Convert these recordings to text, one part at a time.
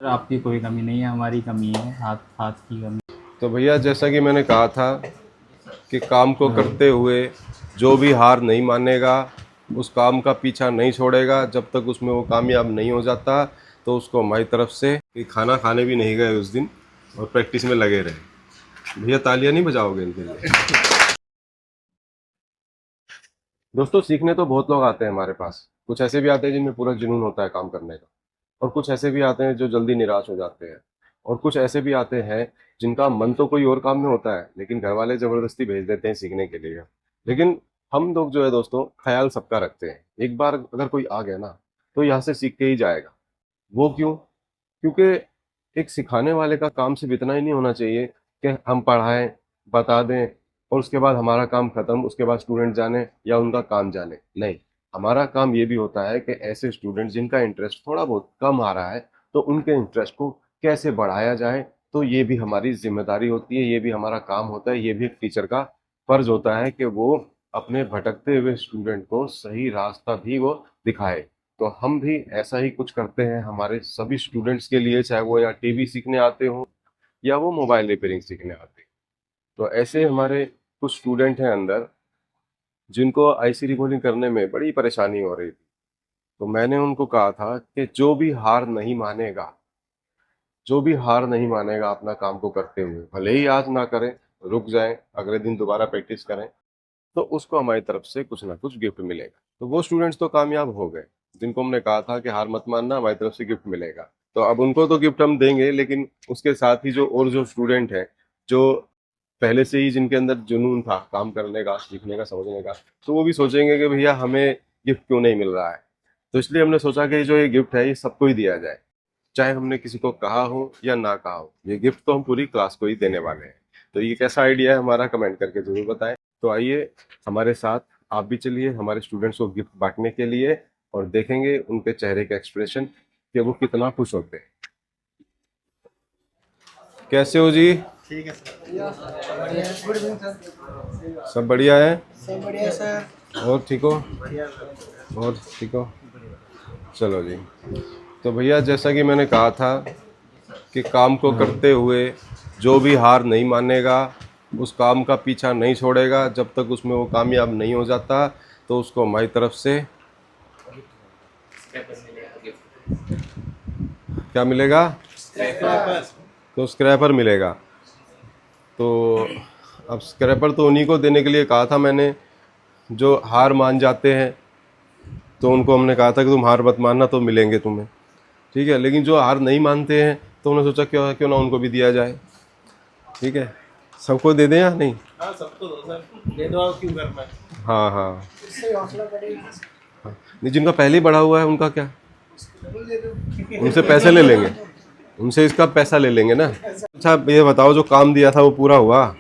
Sir आपकी कोई कमी नहीं है, हमारी कमी है, हाथ हाथ की कमी। तो भैया जैसा कि मैंने कहा था कि काम को करते हुए जो भी हार नहीं मानेगा, उस काम का पीछा नहीं छोड़ेगा जब तक उसमें वो कामयाब नहीं हो जाता, तो उसको हमारी तरफ से कि खाना खाने भी नहीं गए उस दिन और प्रैक्टिस में लगे रहे। भैया तालियां नहीं बजाओगे इनके लिए? दोस्तों सीखने तो बहुत लोग आते हैं हमारे पास। कुछ ऐसे भी आते हैं जिनमें पूरा जुनून होता है काम करने का, और कुछ ऐसे भी आते हैं जो जल्दी निराश हो जाते हैं, और कुछ ऐसे भी आते हैं जिनका मन तो कोई और काम में होता है लेकिन घर वाले जबरदस्ती भेज देते हैं सीखने के लिए। लेकिन हम लोग जो है दोस्तों ख्याल सबका रखते हैं। एक बार अगर कोई आ गया ना तो यहाँ से सीख के ही जाएगा। वो क्यों? क्योंकि एक सिखाने वाले का काम सिर्फ इतना ही नहीं होना चाहिए कि हम पढ़ाएं, बता दें और उसके बाद हमारा काम खत्म, उसके बाद स्टूडेंट जाने या उनका काम जाने। नहीं, हमारा काम ये भी होता है कि ऐसे स्टूडेंट जिनका इंटरेस्ट थोड़ा बहुत कम आ रहा है तो उनके इंटरेस्ट को कैसे बढ़ाया जाए। तो ये भी हमारी जिम्मेदारी होती है, ये भी हमारा काम होता है, ये भी एक टीचर का फर्ज होता है कि वो अपने भटकते हुए स्टूडेंट को सही रास्ता भी वो दिखाए। तो हम भी ऐसा ही कुछ करते हैं हमारे सभी स्टूडेंट्स के लिए, चाहे वो या टीवी सीखने आते हो या वो मोबाइल रिपेयरिंग सीखने आते हैं। तो ऐसे हमारे कुछ स्टूडेंट हैं अंदर जिनको आईसी रिकॉर्डिंग करने में बड़ी परेशानी हो रही थी। तो मैंने उनको कहा था कि जो भी हार नहीं मानेगा अपना काम को करते हुए, भले ही आज ना करें, रुक जाएं, अगले दिन दोबारा प्रैक्टिस करें, तो उसको हमारी तरफ से कुछ ना कुछ गिफ्ट मिलेगा। तो वो स्टूडेंट्स तो कामयाब हो गए जिनको हमने कहा था कि हार मत मानना, हमारी तरफ से गिफ्ट मिलेगा। तो अब उनको तो गिफ्ट हम देंगे, लेकिन उसके साथ ही जो स्टूडेंट हैं, जो पहले से ही जिनके अंदर जुनून था काम करने का, सीखने का, समझने का, तो वो भी सोचेंगे कि भैया हमें गिफ्ट क्यों नहीं मिल रहा है। तो इसलिए हमने सोचा कि जो ये गिफ्ट है ये सबको ही दिया जाए, चाहे हमने किसी को कहा हो या ना कहा हो। ये गिफ्ट तो हम पूरी क्लास को ही देने वाले हैं। तो ये कैसा आइडिया है हमारा, कमेंट करके जरूर बताएं। तो आइए हमारे साथ आप भी चलिए हमारे स्टूडेंट्स को गिफ्ट बांटने के लिए, और देखेंगे उनके चेहरे का एक्सप्रेशन कि वो कितना खुश होते हैं। कैसे हो जी? ठीक है सर। Good evening sir. सब बढ़िया है? सब बढ़िया सर। और ठीक हो? और ठीक हो? चलो जी। तो भैया जैसा कि मैंने कहा था कि काम को करते हुए जो भी हार नहीं मानेगा, उस काम का पीछा नहीं छोड़ेगा जब तक उसमें वो कामयाब नहीं हो जाता, तो उसको हमारी तरफ से क्या मिलेगा? तो स्क्रैपर मिलेगा। तो अब स्क्रैपर तो उन्हीं को देने के लिए कहा था मैंने जो हार मान जाते हैं। तो उनको हमने कहा था कि तुम हार मत मानना, तो मिलेंगे तुम्हें, ठीक है। लेकिन जो हार नहीं मानते हैं तो उन्होंने सोचा क्यों क्यों ना उनको भी दिया जाए, ठीक है। सबको दे दें या नहीं? हाँ सबको दो सर, दे दो, आप क्यों करना है। हाँ हाँ। इससे हौसला बढ़ेगा। नहीं, जिनका पहले ही बढ़ा हुआ है उनका क्या, डबल दे दो। उनसे पैसे ले लेंगे, उनसे इसका पैसा ले लेंगे ना। अच्छा ये बताओ, जो काम दिया था वो पूरा हुआ?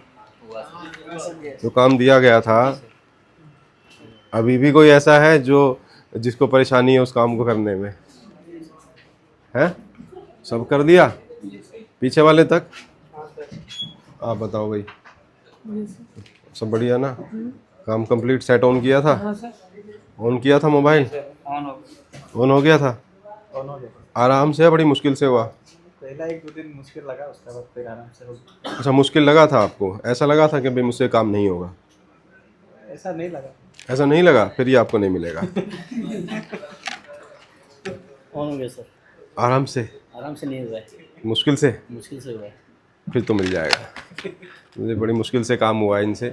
जो काम दिया गया था, अभी भी कोई ऐसा है जो जिसको परेशानी है उस काम को करने में? है? सब कर दिया पीछे वाले तक? आप बताओ भाई, सब बढ़िया ना? काम कंप्लीट, सेट ऑन किया था? ऑन किया था मोबाइल? ऑन हो गया था? आराम से, बड़ी मुश्किल से हुआ? पहला एक दो दिन मुश्किल लगा, उसके बाद फिर आराम से हो गया। अच्छा, मुश्किल लगा था आपको? ऐसा लगा था कि भाई मुझसे काम नहीं होगा? ऐसा नहीं लगा। ऐसा नहीं लगा? फिर ये आपको नहीं मिलेगा। ऑन हो गया सर, आराम से, आराम से नहीं हुआ है, मुश्किल से? मुश्किल से हुआ है। फिर तो मिल जाएगा। मुझे बड़ी मुश्किल से काम हुआ है इनसे,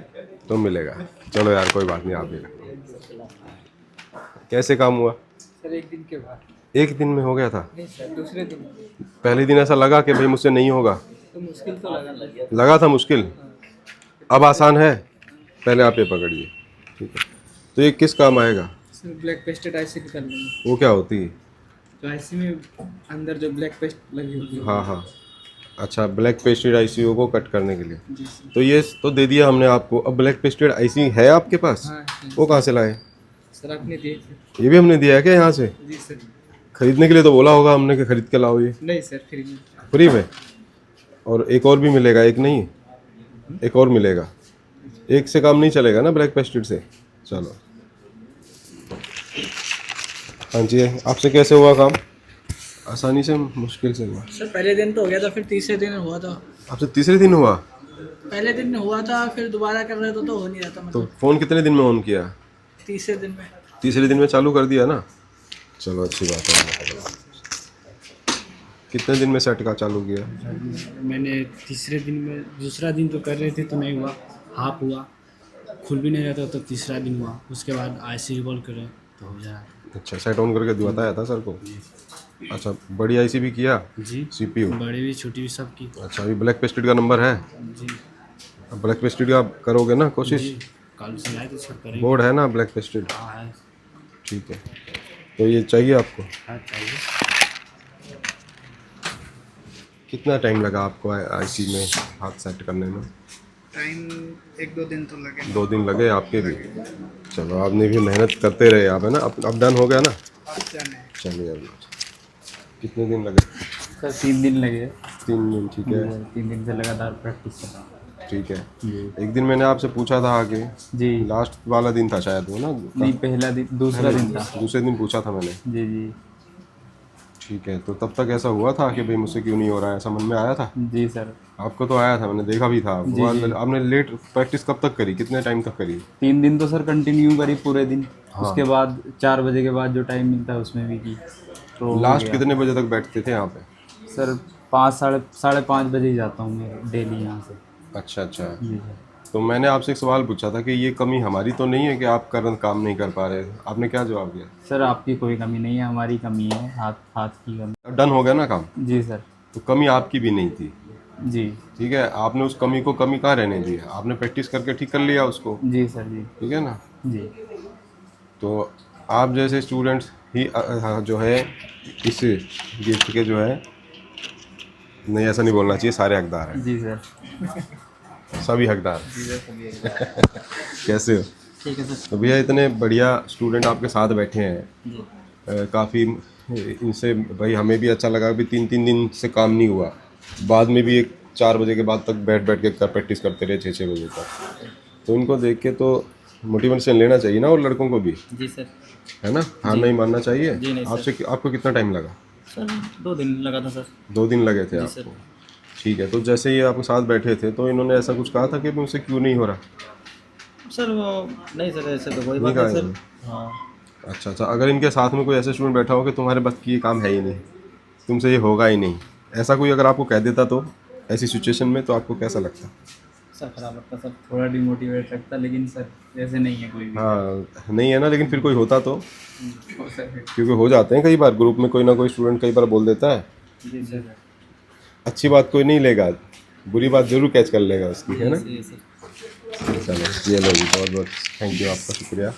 तो मिलेगा। चलो यार कोई बात नहीं, आप ही रखो। कैसे काम हुआ? सर एक दिन के बाद। एक दिन में हो गया था? नहीं सर, दूसरे दिन। पहले दिन ऐसा लगा कि भाई मुझसे नहीं होगा? तो मुश्किल तो लगा। लगा था मुश्किल। अब आसान है? पहले आप ये पकड़िए, ठीक है। तो ये किस काम आएगा? सर ब्लैक पेस्टेड आईसी निकालने में। वो क्या होती है? तो आईसी में अंदर जो ब्लैक पेस्ट लगी होती है। हाँ हाँ, अच्छा, ब्लैक पेस्टेड आईसीयू को कट करने के लिए। जी सर। तो ये तो दे दिया हमने आपको। अब ब्लैक पेस्टेड आईसी है आपके पास? हाँ वो कहाँ से लाए? सर आपने दिए थे। ये भी हमने दिया है क्या यहाँ से? जी सर। खरीदने के लिए तो बोला होगा हमने कि खरीद के लाओ। ये नहीं सर, फ्री में। फ्री में? और एक और भी मिलेगा? एक नहीं, एक और मिलेगा। एक से काम नहीं चलेगा ना ब्लैक पेस्टेड से। चलो, हाँ जी, आपसे कैसे हुआ काम? आसानी से मुश्किल से हुआ? सर पहले दिन तो हो गया था, फिर तीसरे दिन हुआ था। आपसे तीसरे दिन हुआ? पहले दिन हुआ था, फिर दोबारा कर रहे तो हो नहीं रहा था, तो मतलब फ़ोन कितने दिन में ऑन किया? तीसरे दिन में। तीसरे दिन में चालू कर दिया ना? चलो अच्छी बात है। कितने दिन में सेट का चालू किया? मैंने तीसरे दिन में, दूसरा दिन तो कर रहे थे तो नहीं हुआ, हाफ हुआ, खुल भी नहीं रहता तो तीसरा दिन हुआ। उसके बाद आईसी रिकॉल करें तो हो जाए। अच्छा, सेट ऑन करके बताया था सर को? अच्छा, बड़ी आईसी भी किया? जी, सीपीयू? बड़ी भी छोटी भी सब की। अच्छा, अभी ब्लैक पेस्टेड का नंबर है? जी अब ब्लैक पेस्टेड का करोगे ना कोशिश? जी, कल से लाए तो सब करेंगे। बोर्ड है ना ब्लैक पेस्टेड? हाँ है, ठीक है, तो ये चाहिए आपको? हाँ चाहिए। कितना टाइम लगा आपको आईसी में हाथ सेट करने में? टाइम 1-2 दिन तो लगे। 2 दिन लगे आपके भी? चलो, आपने भी मेहनत करते रहे आप, है ना? अप डाउन हो गया ना? चलिए, अभी कितने दिन लगे? सर 3 दिन लगे। 3 दिन, ठीक है। 3 दिन से लगातार प्रैक्टिस कर रहा हूँ। ठीक है। एक दिन मैंने आपसे पूछा था आगे, जी लास्ट वाला दिन था शायद वो ना? नहीं, पहला दिन, दूसरा दिन था। दूसरे दिन पूछा था मैंने। जी जी ठीक है, तो तब तक ऐसा हुआ था कि भाई मुझसे क्यों नहीं हो रहा है, ऐसा मन में आया था? जी सर, आपको तो आया था, मैंने देखा भी था। जी, वो जी। आपने लेट प्रैक्टिस कब तक करी, कितने टाइम तक करी? 3 दिन तो सर कंटिन्यू करी पूरे दिन। हाँ। उसके बाद 4 बजे के बाद जो टाइम मिलता है उसमें भी की। तो हो लास्ट गया। कितने बजे तक बैठते थे यहाँ पे? सर 5 साढ़े 5 बजे ही जाता हूँ मैं डेली यहाँ से। अच्छा अच्छा। जी सर। तो मैंने आपसे एक सवाल पूछा था कि ये कमी हमारी तो नहीं है कि आप काम नहीं कर पा रहे? आपने क्या जवाब दिया? सर आपकी कोई कमी नहीं है, हमारी कमी है, हाथ की कमी। डन हो गया ना काम? जी सर। तो कमी आपकी भी नहीं थी, जी ठीक है। आपने उस कमी को कमी कहाँ रहने दिया, आपने प्रैक्टिस करके ठीक कर लिया उसको, जी सर। जी ठीक है ना? जी तो आप जैसे स्टूडेंट्स ही जो है इस गिफ्ट के जो है, नहीं ऐसा नहीं बोलना चाहिए, सारे हकदार हैं, जी सर। सभी हकदार। कैसे हो? ठीक है सर। तो भैया इतने बढ़िया स्टूडेंट आपके साथ बैठे हैं, काफ़ी इनसे भाई हमें भी अच्छा लगा। भी 3 दिन से काम नहीं हुआ, बाद में भी 4 बजे के बाद तक बैठ के प्रैक्टिस करते रहे 6 बजे तक। तो इनको देख के तो मोटिवेशन लेना चाहिए ना, और लड़कों को भी, जी सर। है ना? हार नहीं मानना चाहिए। जी नहीं आपसे आपको कितना टाइम लगा? सर 2 दिन लगा था सर। 2 दिन लगे थे सर। आपको? ठीक है। तो जैसे ये आपके साथ बैठे थे तो इन्होंने ऐसा कुछ कहा था कि मुझसे क्यों नहीं हो रहा? सर वो नहीं सर, ऐसे तो कोई नहीं बात कहा नहीं सर। इन्होंने? हाँ अच्छा अच्छा। अगर इनके साथ में कोई ऐसा स्टूडेंट बैठा हो कि तुम्हारे बस की ये काम है ही नहीं, तुमसे ये होगा ही नहीं, ऐसा कोई अगर आपको कह देता तो ऐसी सिचुएशन में, तो आपको कैसा लगता? सर खराब लगता सर। थोड़ा डिमोटिवेट लगता, लेकिन सर ऐसे नहीं है कोई भी। हाँ, नहीं है ना, लेकिन फिर कोई होता तो, हो सके। क्योंकि हो जाते हैं कई बार ग्रुप में, कोई ना कोई स्टूडेंट कई बार बोल देता है। जी सर। अच्छी बात कोई नहीं लेगा, बुरी बात जरूर कैच कर लेगा उसकी, है ना? जी सर। चलो ये लो जी, बहुत बहुत थैंक यू, आपका शुक्रिया।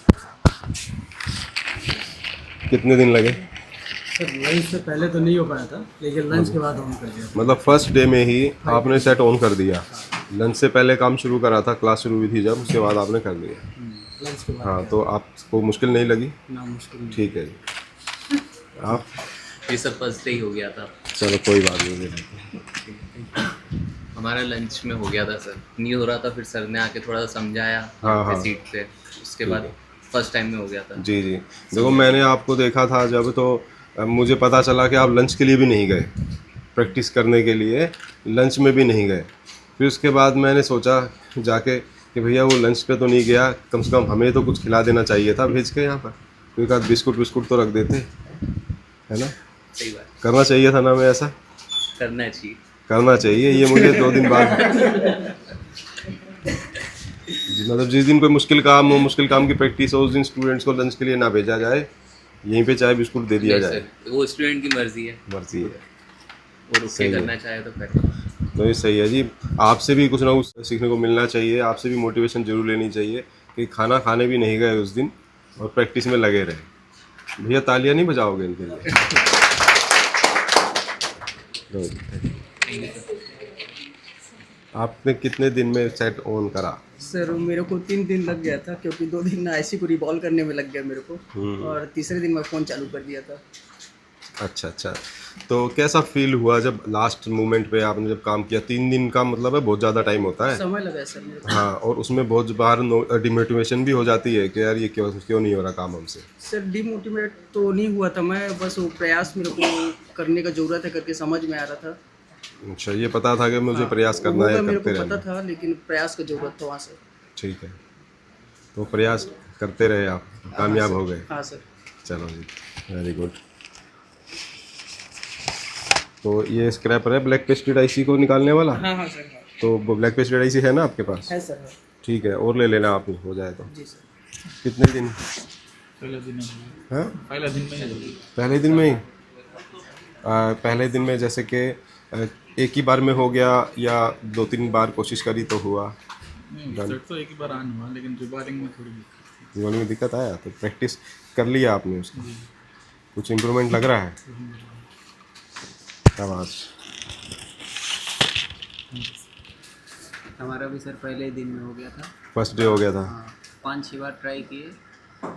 कितने दिन लगे? सर लंच से पहले तो नहीं हो पाया था, लेकिन लंच के बाद ऑन कर दिया। मतलब फर्स्ट डे में ही आपने सेट ऑन कर दिया? लंच से पहले काम शुरू करा था, क्लास शुरू हुई थी जब, उसके बाद आपने कर दिया? लंच के बाद। हाँ, तो आपको मुश्किल नहीं लगी? ना मुश्किल नहीं। ठीक है जी। आप? ये सब फर्स्ट डे ही हो गया था। चलो कोई बात नहीं। हमारा लंच में हो गया था सर, नहीं हो रहा था, फिर सर ने आके थोड़ा सा समझाया हाँ। सीट पे, उसके बाद फर्स्ट टाइम में हो गया था। जी जी। देखो मैंने आपको देखा था जब, तो मुझे पता चला कि आप लंच के लिए भी नहीं गए, प्रैक्टिस करने के लिए लंच में भी नहीं गए। फिर उसके बाद मैंने सोचा जाके कि भैया वो लंच पे तो नहीं गया, कम से कम हमें तो कुछ खिला देना चाहिए था भेज के यहाँ पर, कोई एक आध बिस्कुट तो रख देते, है ना? सही बात, करना चाहिए था ना, मैं ऐसा करना चाहिए। करना चाहिए। ये मुझे 2 दिन बाद मतलब जिस दिन कोई मुश्किल काम हो, मुश्किल काम की प्रैक्टिस हो, उस दिन स्टूडेंट्स को लंच के लिए ना भेजा जाए, यहीं पे चाय बिस्कुट दे दिया नहीं जाए। सर, वो स्टूडेंट की मर्जी है, मर्जी है, वो रुक सही के है। करना चाहे तो करे। तो ये सही है जी। आपसे भी कुछ ना कुछ सीखने को मिलना चाहिए, आपसे भी मोटिवेशन जरूर लेनी चाहिए कि खाना खाने भी नहीं गए उस दिन और प्रैक्टिस में लगे रहे। भैया तालियां नहीं बजाओगे इनके लिए? आपने कितने दिन में सेट ऑन करा? सर मेरे को 3 दिन लग गया था, क्योंकि 2 दिन आईसी को रिवॉल्व करने में लग गया मेरे को, और तीसरे दिन मैं फ़ोन चालू कर दिया था। अच्छा अच्छा। तो कैसा फील हुआ जब लास्ट मोमेंट पे आपने जब काम किया? 3 दिन का मतलब है बहुत ज़्यादा टाइम होता है। समय लगा सर मेरे को। हाँ, और उसमें बहुत बार डिमोटिवेशन भी हो जाती है कि यार ये क्यों नहीं हो रहा काम हमसे। सर डिमोटिवेट तो नहीं हुआ था मैं, बस वो प्रयास मेरे को करने का ज़रूरत है करके समझ में आ रहा था। अच्छा, ये पता था कि मुझे प्रयास करना है, होगा मेरे करते को पता रहना। था, लेकिन प्रयास का ज़रूरत था वहाँ से। ठीक है, तो प्रयास करते रहे आप, कामयाब हो गए। हाँ सर। चलो जी, वेरी गुड। तो ये स्क्रैपर है ब्लैक पेस्टेड आईसी को निकालने वाला। हाँ हाँ सर। हाँ तो वो ब्लैक पेस्टेड आईसी है ना आपके पास? है सर। ठीक है, और ले लेना आप, हो जाए तो। जी सर। कितने दिन? पहले दिन में हाँ, पहले दिन में ही पहले दिन में ही। पहले दिन में जैसे कि एक ही बार में हो गया या 2-3 बार कोशिश करी तो हुआ? सेट तो एक ही बार ऑन हुआ, लेकिन रिबारिंग में थोड़ी जीवन में दिक्कत आया, तो प्रैक्टिस कर लिया आपने उसका, कुछ इम्प्रूवमेंट लग रहा है? शाबाश। हमारा भी सर पहले दिन में हो गया था। फर्स्ट डे हो गया था। हाँ, 5-6 बार ट्राई किए,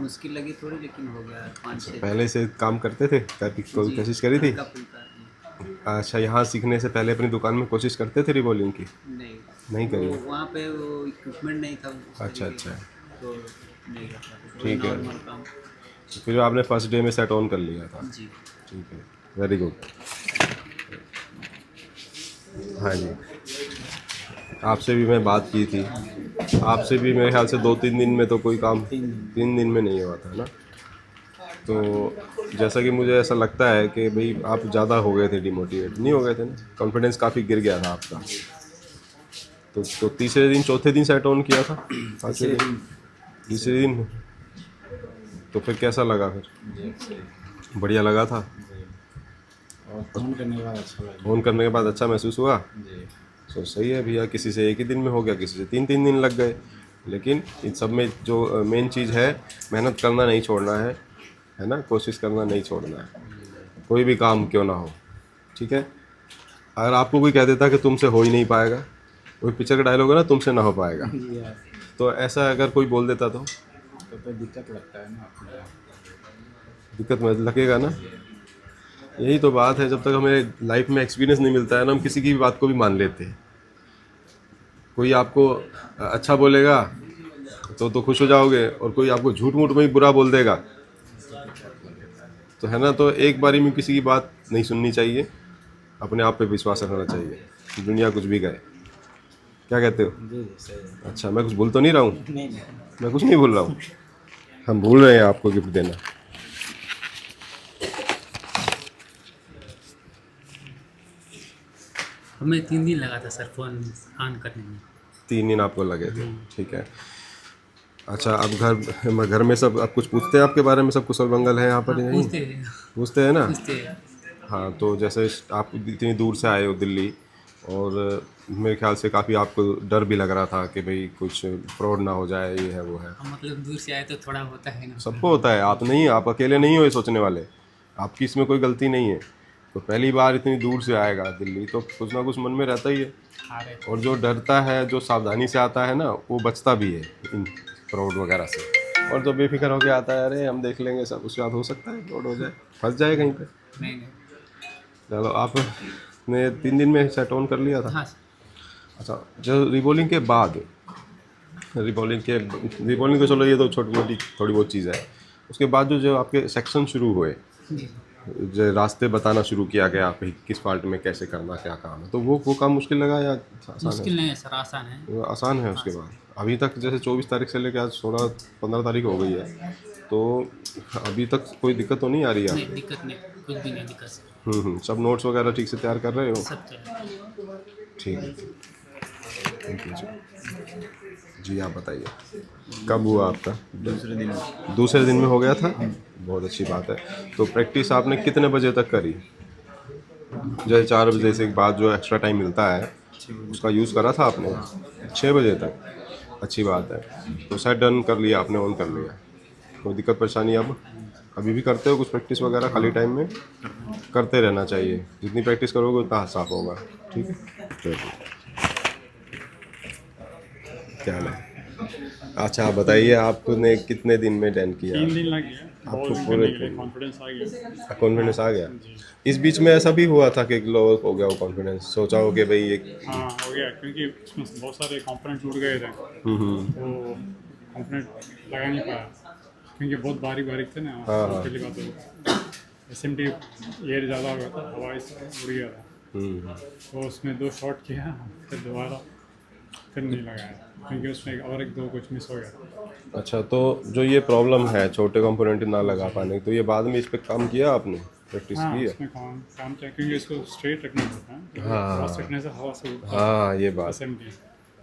मुश्किल लगी थोड़ी, लेकिन हो गया 5-6। पहले से काम करते थे, कोई कोशिश करी थी? हल्का फुल्का जी। अच्छा, यहाँ सीखने से पहले अपनी दुकान में कोशिश करते थे रिबॉलिंग की? नहीं नहीं करी? वो वहाँ पे वो इक्विपमेंट नहीं था उस अच्छा तरीके अच्छा, का, तो नहीं कर पाते। ठीक है। नॉर्मल काम। तो फिर आपने फर्स्ट डे में सेट ऑन कर लिया था। जी। ठीक है, वेरी गुड। हाँ जी, आपसे भी मैं बात की थी, आपसे भी मेरे ख्याल से 2-3 दिन में तो कोई काम 3 दिन में नहीं हुआ था ना। तो जैसा कि मुझे ऐसा लगता है कि भाई आप ज़्यादा हो गए थे, डिमोटिवेट नहीं हो गए थे ना, कॉन्फिडेंस काफ़ी गिर गया था आपका। तो तीसरे दिन चौथे दिन सेट ऑन किया था? तीसरे दिन। तो फिर कैसा लगा? फिर बढ़िया लगा था? और फोन करने के बाद अच्छा लगा फ़ोन करने के बाद अच्छा महसूस हुआ? जी। तो सही है भैया, किसी से एक ही दिन में हो गया, किसी से 3-3 दिन लग गए, लेकिन इन सब में जो मेन चीज़ है, मेहनत करना नहीं छोड़ना है ना, कोशिश करना नहीं छोड़ना है, कोई भी काम क्यों ना हो। ठीक है, अगर आपको कोई कह देता कि तुमसे हो ही नहीं पाएगा, कोई पिक्चर का डायलॉग है ना, तुमसे ना हो पाएगा, तो ऐसा अगर कोई बोल देता तो दिक्कत लगता है ना अपने। दिक्कत में लगेगा ना। यही तो बात है, जब तक हमें लाइफ में एक्सपीरियंस नहीं मिलता है ना, हम किसी की भी बात को भी मान लेते हैं। कोई आपको अच्छा बोलेगा तो खुश हो जाओगे, और कोई आपको झूठ मूठ में ही बुरा बोल देगा तो है ना, तो एक बारी में किसी की बात नहीं सुननी चाहिए, अपने आप पे विश्वास रखना चाहिए, दुनिया कुछ भी कहे। क्या कहते हो? जी सही है। अच्छा, मैं कुछ भूल तो नहीं रहा हूँ? नहीं मैं कुछ नहीं भूल रहा हूँ। हम भूल रहे हैं आपको गिफ्ट देना। हमें 3 दिन लगा था सर फ़ोन ऑन करने में। 3 दिन आपको लगे थे? ठीक है। अच्छा, अब घर में सब अब कुछ पूछते हैं आपके बारे में, सब कुशल मंगल है यहाँ पर? हाँ, नहीं पूछते हैं पूछते हैं ना? पूछते हैं। हाँ, तो जैसे आप इतनी दूर से आए हो दिल्ली, और मेरे ख्याल से काफ़ी आपको डर भी लग रहा था कि भाई कुछ फ्रॉड ना हो जाए, ये है वो है। हम मतलब दूर से आए तो थोड़ा होता है ना। सबको होता है, आप नहीं, आप अकेले नहीं हो ये सोचने वाले, आपकी इसमें कोई गलती नहीं है। तो पहली बार इतनी दूर से आएगा दिल्ली, तो कुछ ना कुछ मन में रहता ही है। और जो डरता है, जो सावधानी से आता है ना, वो बचता भी है इन फ्रॉड वगैरह से। और जो बेफिक्र होकर आता है, अरे हम देख लेंगे सब, उसके बाद हो सकता है फ्रॉड हो जाए, फंस जाए कहीं पे। नहीं। चलो, आपने 3 दिन में सेट ऑन कर लिया था? हाँ अच्छा, जो रिबॉलिंग के बाद, रिबॉलिंग तो चलो ये तो छोटी मोटी थोड़ी बहुत चीज़ है, उसके बाद जो आपके सेक्शन शुरू हुए, जी। जो रास्ते बताना शुरू किया गया आप किस पार्ट में कैसे करना, क्या काम है, तो वो काम मुश्किल लगा या आसान मुश्किल नहीं है सर, आसान है। है? आसान है। उसके बाद अभी तक जैसे 24 तारीख से लेकर आज 16-15 तारीख हो गई है, तो अभी तक कोई दिक्कत तो नहीं आ रही है? नहीं दिक्कत नहीं, कुछ भी नहीं दिक्कत सर। सब नोट्स वगैरह ठीक से तैयार कर रहे हो? सब चल। ठीक है, थैंक यू जी। आप बताइए, कब हुआ आपका? दूसरे दिन में हो गया था? बहुत अच्छी बात है। तो प्रैक्टिस आपने कितने बजे तक करी? जैसे 4 बजे से बाद जो एक्स्ट्रा टाइम मिलता है, उसका यूज़ करा था आपने? 6 बजे तक, अच्छी बात है। तो सेट डन कर लिया आपने, ऑन कर लिया, कोई दिक्कत परेशानी अब अभी भी करते हो कुछ प्रैक्टिस वगैरह खाली टाइम में? करते रहना चाहिए, जितनी प्रैक्टिस करोगे उतना हाथ साफ होगा। ठीक है, चलिए, क्या हाल है? अच्छा, आप बताइए, आपने कितने दिन में डन किया? 3 दिन लग गया। आपको बॉल पूरे करने के लिए कॉन्फिडेंस आ गया। कॉन्फिडेंस आ गया? इस बीच में ऐसा भी हुआ था कि लो हो गया वो कॉन्फिडेंस, सोचा हो कि भाई ये हाँ हो गया, क्योंकि उसमें बहुत सारे कंपोनेंट टूट गए थे, तो कंपोनेंट लगा नहीं पाया, क्योंकि बहुत बारीक बारीक थे ना। हाँ। पहली बात तो SMT एयर ज़्यादा हो गया था, हवा इससे उड़ गया था। तो उसमें 2 शॉट किया, फिर दोबारा फिर नहीं लगाया क्योंकि उसमें एक दो कुछ मिस हो गया। अच्छा, तो जो ये प्रॉब्लम है छोटे कंपोनेंट ना लगा पाने की, तो ये बाद में इस पे काम किया आपने, प्रैक्टिस हाँ, की है? उसमें काम किया क्योंकि इसको स्ट्रेट रखना पड़ता है। हाँ। क्रॉस रखने से हवा से उड़ता है हाँ, ये बात। SMT।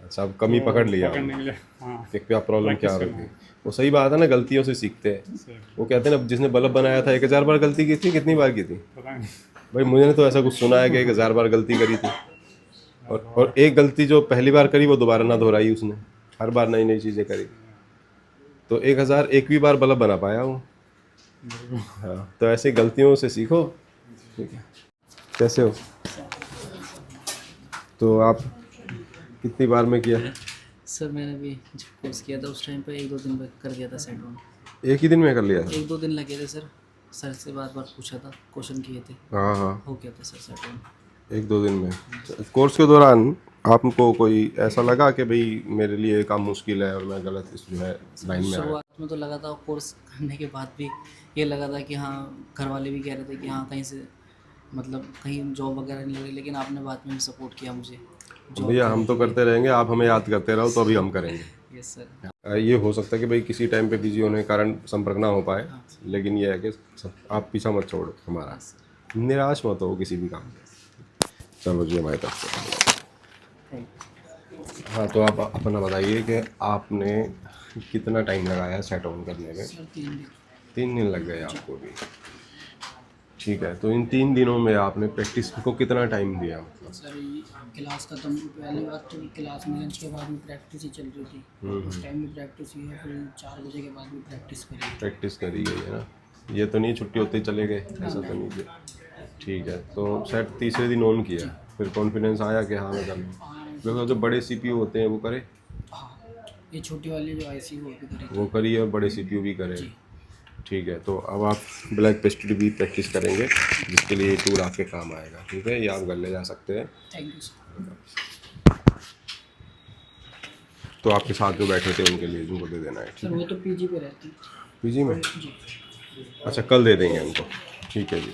अच्छा, अब कमी पकड़ लिया पकड़ने के लिए हाँ कि क्या प्रॉब्लम क्या प्रैक्टिस होती है। वो सही बात है ना, गलतियों से सीखते हैं। से वो कहते हैं ना, जिसने बल्ब बनाया था 1000 बार गलती की थी, कितनी बार की थी पता नहीं। भाई? मुझे तो ऐसा कुछ सुना है कि 1000 बार गलती करी थी, और एक गलती जो पहली बार करी वो दोबारा ना दोहराई उसने, हर बार नई नई चीज़ें करी। तो 1001वीं बार बल्ब बना पाया वो। हाँ, तो ऐसे गलतियों से सीखो। ठीक है, कैसे हो? तो आप कितनी बार में किया? सर मैंने भी जब कोर्स किया था उस टाइम पे 1-2 दिन में कर दिया था सेट डाउन। एक ही दिन में कर लिया था? 1-2 दिन लगे थे सर से बार पूछा था, क्वेश्चन किए थे, हाँ हाँ, हो गया था सर सेट डाउन। 1-2 दिन में। कोर्स के दौरान आपको कोई ऐसा लगा कि भाई मेरे लिए ये काम मुश्किल है और मैं गलत इस जो है लाइन में आया? शुरुआत में तो लगा था, कोर्स करने के बाद भी ये लगा था कि हाँ, घर वाले भी कह रहे थे कि हाँ कहीं से मतलब कहीं जॉब वगैरह नहीं लगी, लेकिन आपने बाद में भी सपोर्ट किया मुझे। भैया हम तो करते रहेंगे, आप हमें याद करते रहो तो अभी हम करेंगे। Yes sir. ये हो सकता है कि भाई किसी टाइम पे बिजी होने के कारण संपर्क ना हो पाए, लेकिन ये है कि आप पीछा मत छोड़ो हमारा, निराश मत हो किसी भी काम में। चलो जी, हमारी तरफ से। हाँ, तो आप अपना बताइए कि आपने कितना टाइम लगाया सेट ऑन करने में? 3 दिन लग गए आपको भी। ठीक है, तो इन 3 दिनों में आपने प्रैक्टिस को कितना टाइम दिया? मतलब सर ये क्लास खत्म, पहली बात तो क्लास में लंच के बाद में प्रैक्टिस ही चल रही थी, उस टाइम में प्रैक्टिस हुई है, फिर 4 बजे के बाद भी प्रैक्टिस करी गई है ना। ये तो नहीं छुट्टी होते ही चले गए, ऐसा तो नहीं किया। ठीक है, तो सेट तीसरे दिन ऑन किया, फिर कॉन्फिडेंस आया कि हाँ मैं कर लूँ, क्योंकि जो बड़े CPU होते हैं वो करे? हाँ, ये छोटी वाली जो IC वो करी और बड़े CPU भी करे। ठीक है, तो अब आप ब्लैक पेस्ट्री भी प्रैक्टिस करेंगे, जिसके लिए ये टूल आपके काम आएगा। ठीक है, ये आप घर ले जा सकते हैं। Thank you sir. तो आपके साथ जो बैठे थे उनके लिए उनको दे देना है। सर वो तो PG पे रहती है। PG में? अच्छा, कल दे देंगे उनको। ठीक है जी।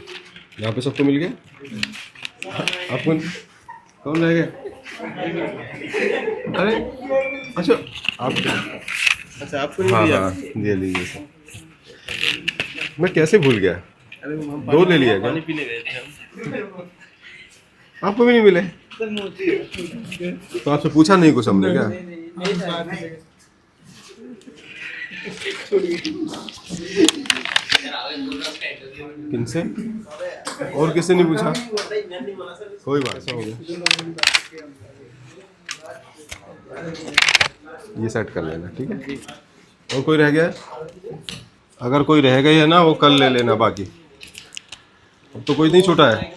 यहाँ पे सबको मिल गया? आपको कौन रह गया? अरे अच्छा, आपको नहीं दिया? हाँ, दे लीजिए सर। मैं कैसे भूल गया? 2 ले लिया क्या? पीने गए थे हम। आपको भी नहीं मिले? तो आपसे पूछा नहीं कुछ हमने क्या? किनसे? और किससे नहीं पूछा? कोई बात नहीं, हो गया। ये सेट कर लेना, ठीक है? और कोई रह गया? अगर कोई रह गई है ना, वो कल ले लेना बाकी। अब तो कोई नहीं छूटा है।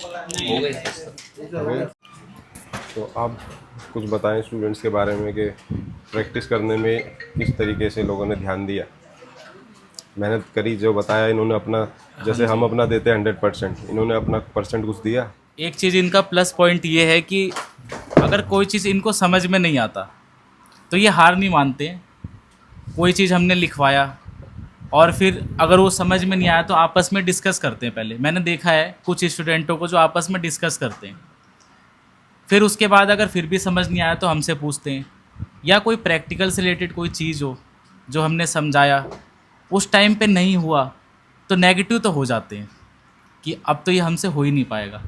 तो आप कुछ बताएं स्टूडेंट्स के बारे में कि प्रैक्टिस करने में किस तरीके से लोगों ने ध्यान दिया, मेहनत करी, जो बताया इन्होंने अपना, जैसे हम अपना देते हैं 100%, इन्होंने अपना % कुछ दिया। एक चीज़ इनका प्लस पॉइंट ये है कि अगर कोई चीज़ इनको समझ में नहीं आता तो ये हार नहीं मानते हैं। कोई चीज़ हमने लिखवाया और फिर अगर वो समझ में नहीं आया तो आपस में डिस्कस करते हैं। पहले मैंने देखा है कुछ स्टूडेंटों को जो आपस में डिस्कस करते हैं, फिर उसके बाद अगर फिर भी समझ नहीं आया तो हमसे पूछते हैं, या कोई प्रैक्टिकल से रिलेटेड कोई चीज़ हो जो हमने समझाया उस टाइम पे नहीं हुआ तो नेगेटिव तो हो जाते हैं कि अब तो ये हमसे हो ही नहीं पाएगा,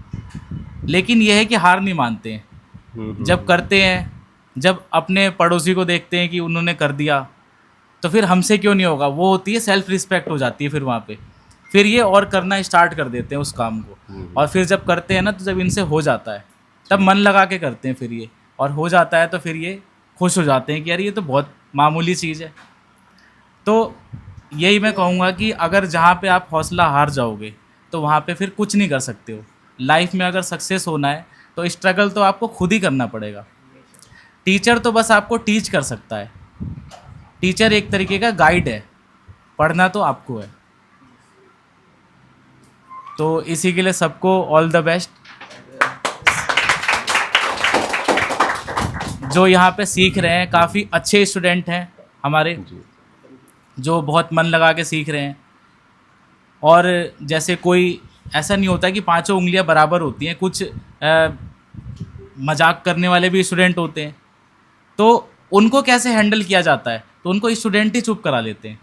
लेकिन यह है कि हार नहीं मानते हैं। जब करते हैं, जब अपने पड़ोसी को देखते हैं कि उन्होंने कर दिया तो फिर हमसे क्यों नहीं होगा, वो होती है सेल्फ रिस्पेक्ट हो जाती है फिर वहाँ पे, फिर ये और करना स्टार्ट कर देते हैं उस काम को। और फिर जब करते हैं ना, तो जब इनसे हो जाता है तब मन लगा के करते हैं फिर ये, और हो जाता है तो फिर ये खुश हो जाते हैं कि यार ये तो बहुत मामूली चीज़ है। तो यही मैं कहूँगा कि अगर जहाँ पे आप हौसला हार जाओगे तो वहाँ पे फिर कुछ नहीं कर सकते हो। लाइफ में अगर सक्सेस होना है तो स्ट्रगल तो आपको खुद ही करना पड़ेगा। टीचर तो बस आपको टीच कर सकता है, टीचर एक तरीके का गाइड है, पढ़ना तो आपको है। तो इसी के लिए सबको ऑल द बेस्ट। जो यहाँ पे सीख रहे हैं, काफ़ी अच्छे स्टूडेंट हैं हमारे जो बहुत मन लगा के सीख रहे हैं। और जैसे कोई ऐसा नहीं होता कि पांचों उंगलियां बराबर होती हैं। कुछ मजाक करने वाले भी स्टूडेंट होते हैं, तो उनको कैसे हैंडल किया जाता है? तो उनको स्टूडेंट ही चुप करा लेते हैं।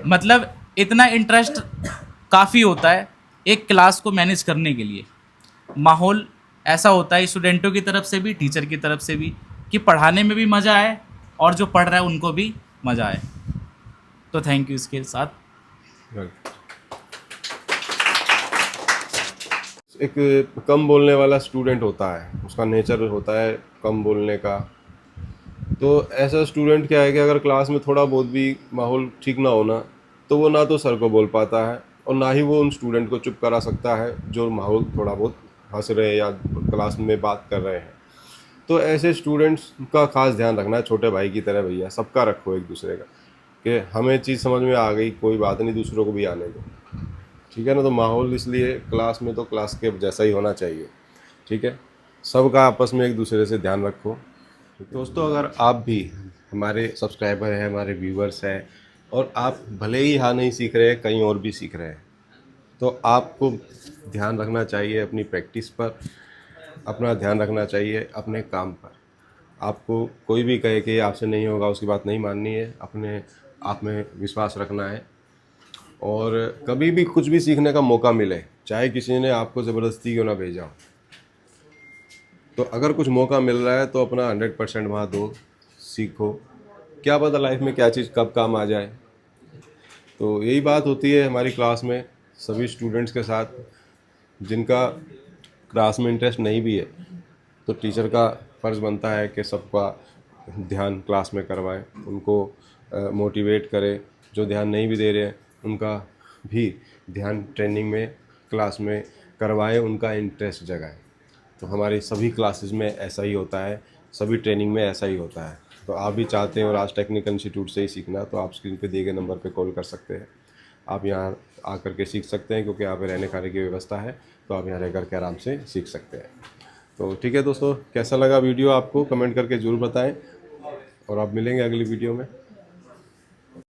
मतलब इतना इंटरेस्ट काफ़ी होता है एक क्लास को मैनेज करने के लिए। माहौल ऐसा होता है स्टूडेंटों की तरफ से भी, टीचर की तरफ से भी, कि पढ़ाने में भी मज़ा आए और जो पढ़ रहा है उनको भी मज़ा आए। तो थैंक यू इसके साथ। एक कम बोलने वाला स्टूडेंट होता है, उसका नेचर होता है कम बोलने का। तो ऐसा स्टूडेंट क्या है कि अगर क्लास में थोड़ा बहुत भी माहौल ठीक ना होना, तो वो ना तो सर को बोल पाता है और ना ही वो उन स्टूडेंट को चुप करा सकता है जो माहौल थोड़ा बहुत हंस रहे हैं या क्लास में बात कर रहे हैं। तो ऐसे स्टूडेंट्स का खास ध्यान रखना है, छोटे भाई की तरह भैया सबका रखो एक दूसरे का, कि हमें चीज़ समझ में आ गई, कोई बात नहीं, दूसरों को भी आने दो, ठीक है ना। तो माहौल इसलिए क्लास में तो क्लास के जैसा ही होना चाहिए, ठीक है। सबका आपस में एक दूसरे से ध्यान रखो। दोस्तों, अगर आप भी हमारे सब्सक्राइबर हैं, हमारे व्यूवर्स हैं, और आप भले ही यहाँ नहीं सीख रहे हैं, कहीं और भी सीख रहे हैं, तो आपको ध्यान रखना चाहिए अपनी प्रैक्टिस पर, अपना ध्यान रखना चाहिए अपने काम पर। आपको कोई भी कहे कि आपसे नहीं होगा, उसकी बात नहीं माननी है, अपने आप में विश्वास रखना है। और कभी भी कुछ भी सीखने का मौका मिले, चाहे किसी ने आपको ज़बरदस्ती क्यों ना भेजा हो, तो अगर कुछ मौका मिल रहा है तो अपना 100% वहाँ दो, सीखो। क्या पता लाइफ में क्या चीज़ कब काम आ जाए। तो यही बात होती है हमारी क्लास में सभी स्टूडेंट्स के साथ। जिनका क्लास में इंटरेस्ट नहीं भी है, तो टीचर का फ़र्ज़ बनता है कि सबका ध्यान क्लास में करवाएं, उनको मोटिवेट करें। जो ध्यान नहीं भी दे रहे हैं उनका भी ध्यान ट्रेनिंग में, क्लास में करवाएं, उनका इंटरेस्ट जगाएं। तो हमारी सभी क्लासेस में ऐसा ही होता है, सभी ट्रेनिंग में ऐसा ही होता है। तो आप भी चाहते हैं और आज टेक्निकल इंस्टीट्यूट से ही सीखना, तो आप स्क्रीन पे दिए गए नंबर पे कॉल कर सकते हैं। आप यहाँ आकर के सीख सकते हैं, क्योंकि यहाँ पे रहने खाने की व्यवस्था है, तो आप यहाँ रह कर के आराम से सीख सकते हैं। तो ठीक है दोस्तों, कैसा लगा वीडियो आपको कमेंट करके ज़रूर बताएं, और आप मिलेंगे अगली वीडियो में।